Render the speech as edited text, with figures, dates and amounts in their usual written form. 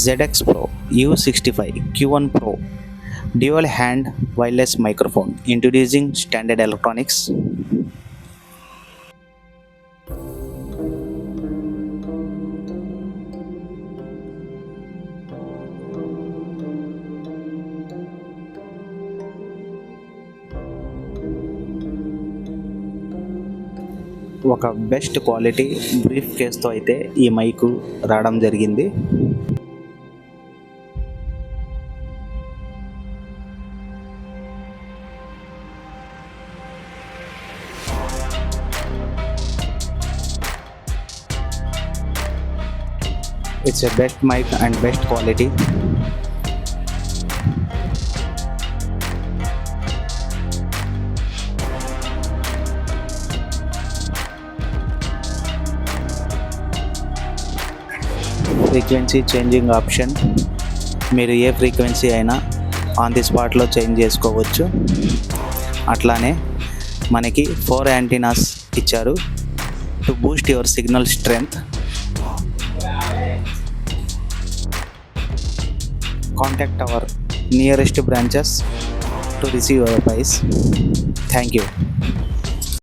ZX Pro U65 Q1 Pro dual hand wireless microphone introducing standard electronics. ఒక best quality brief కేస్తో అయితే ఈ mic రావడం జరిగింది. It's a best mic and best quality. Frequency changing option, మీరు ఏ frequency అయినా ఆన్ ది స్పాట్లో చేంజ్ చేసుకోవచ్చు. అట్లానే మనకి 4 యాంటీనాస్ ఇచ్చారు to boost your signal strength. Contact our nearest branches to receive your price. Thank you.